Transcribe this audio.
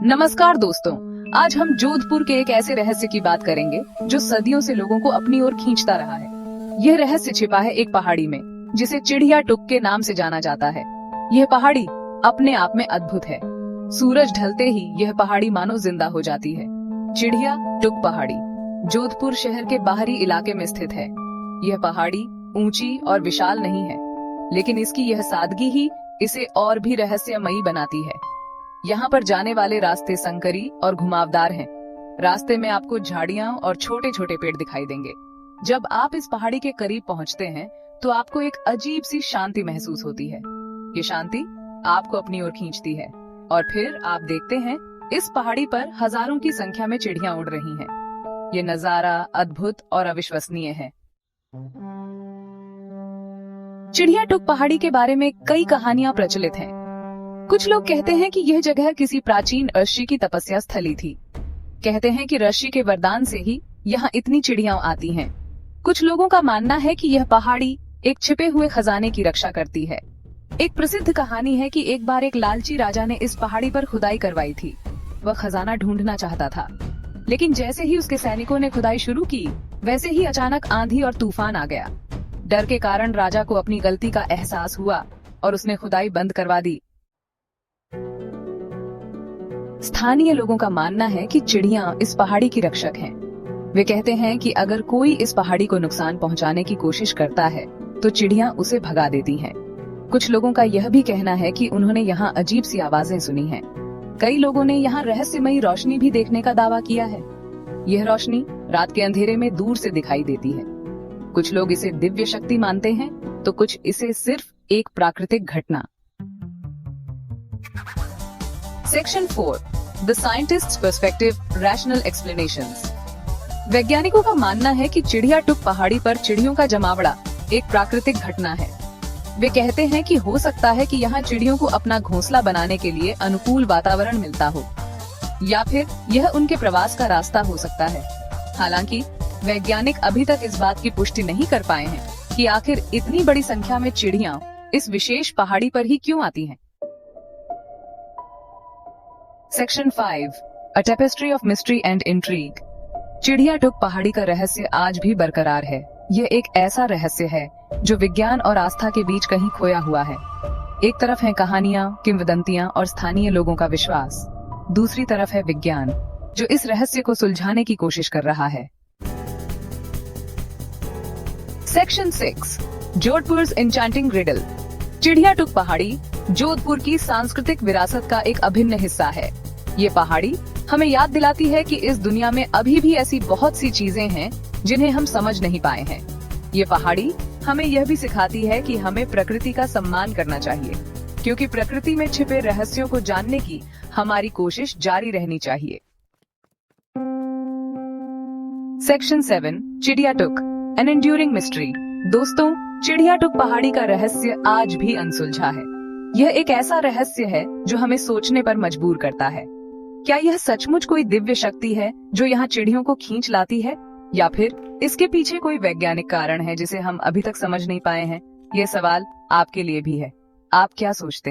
नमस्कार दोस्तों, आज हम जोधपुर के एक ऐसे रहस्य की बात करेंगे जो सदियों से लोगों को अपनी ओर खींचता रहा है। यह रहस्य छिपा है एक पहाड़ी में, जिसे चिड़िया टुक के नाम से जाना जाता है। यह पहाड़ी अपने आप में अद्भुत है। सूरज ढलते ही यह पहाड़ी मानो जिंदा हो जाती है। चिड़िया टुक पहाड़ी जोधपुर शहर के बाहरी इलाके में स्थित है। यह पहाड़ी ऊंची और विशाल नहीं है, लेकिन इसकी यह सादगी ही इसे और भी रहस्यमयी बनाती है। यहाँ पर जाने वाले रास्ते संकरी और घुमावदार हैं। रास्ते में आपको झाड़ियां और छोटे छोटे पेड़ दिखाई देंगे। जब आप इस पहाड़ी के करीब पहुँचते हैं तो आपको एक अजीब सी शांति महसूस होती है। ये शांति आपको अपनी ओर खींचती है और फिर आप देखते हैं इस पहाड़ी पर हजारों की संख्या में चिड़ियां उड़ रही हैं। ये नजारा अद्भुत और अविश्वसनीय है। चिड़िया टुक पहाड़ी के बारे में कई कहानियां प्रचलित हैं। कुछ लोग कहते हैं कि यह जगह किसी प्राचीन ऋषि की तपस्या स्थली थी। कहते हैं कि ऋषि के वरदान से ही यहाँ इतनी चिड़ियां आती हैं। कुछ लोगों का मानना है कि यह पहाड़ी एक छिपे हुए खजाने की रक्षा करती है। एक प्रसिद्ध कहानी है कि एक बार एक लालची राजा ने इस पहाड़ी पर खुदाई करवाई थी। वह खजाना ढूंढना चाहता था, लेकिन जैसे ही उसके सैनिकों ने खुदाई शुरू की, वैसे ही अचानक आंधी और तूफान आ गया। डर के कारण राजा को अपनी गलती का एहसास हुआ और उसने खुदाई बंद करवा दी। स्थानीय लोगों का मानना है कि चिड़ियां इस पहाड़ी की रक्षक हैं। वे कहते हैं कि अगर कोई इस पहाड़ी को नुकसान पहुंचाने की कोशिश करता है तो चिड़ियां उसे भगा देती हैं। कुछ लोगों का यह भी कहना है कि उन्होंने यहाँ अजीब सी आवाजें सुनी हैं। कई लोगों ने यहाँ रहस्यमयी रोशनी भी देखने का दावा किया है। यह रोशनी रात के अंधेरे में दूर से दिखाई देती है। कुछ लोग इसे दिव्य शक्ति मानते हैं तो कुछ इसे सिर्फ एक प्राकृतिक घटना। Section 4 the scientists perspective rational explanations. वैज्ञानिकों का मानना है कि चिड़िया टुक पहाड़ी पर चिड़ियों का जमावड़ा एक प्राकृतिक घटना है। वे कहते हैं कि हो सकता है कि यहाँ चिड़ियों को अपना घोंसला बनाने के लिए अनुकूल वातावरण मिलता हो, या फिर यह उनके प्रवास का रास्ता हो सकता है। हालांकि वैज्ञानिक अभी तक इस बात की पुष्टि नहीं कर पाए हैं कि आखिर इतनी बड़ी संख्या में चिड़ियां इस विशेष पहाड़ी पर ही क्यों आती हैं। Section 5 a tapestry of mystery and intrigue. चिड़िया टुक पहाड़ी का रहस्य आज भी बरकरार है। यह एक ऐसा रहस्य है जो विज्ञान और आस्था के बीच कहीं खोया हुआ है। एक तरफ है कहानियां, किंवदंतियां और स्थानीय लोगों का विश्वास। दूसरी तरफ है विज्ञान, जो इस रहस्य को सुलझाने की कोशिश कर रहा है। Section 6 Jodhpur's enchanting riddle. Chidiya टुक पहाड़ी जोधपुर की सांस्कृतिक विरासत का एक अभिन्न हिस्सा है। ये पहाड़ी हमें याद दिलाती है कि इस दुनिया में अभी भी ऐसी बहुत सी चीजें हैं जिन्हें हम समझ नहीं पाए हैं। ये पहाड़ी हमें यह भी सिखाती है कि हमें प्रकृति का सम्मान करना चाहिए, क्योंकि प्रकृति में छिपे रहस्यों को जानने की हमारी कोशिश जारी रहनी चाहिए। सेक्शन 7 चिड़िया टुक एन एंड्यूरिंग मिस्ट्री। दोस्तों, चिड़िया टुक पहाड़ी का रहस्य आज भी अनसुलझा है। यह एक ऐसा रहस्य है जो हमें सोचने पर मजबूर करता है। क्या यह सचमुच कोई दिव्य शक्ति है जो यहाँ चिड़ियों को खींच लाती है, या फिर इसके पीछे कोई वैज्ञानिक कारण है जिसे हम अभी तक समझ नहीं पाए हैं? यह सवाल आपके लिए भी है। आप क्या सोचते हैं?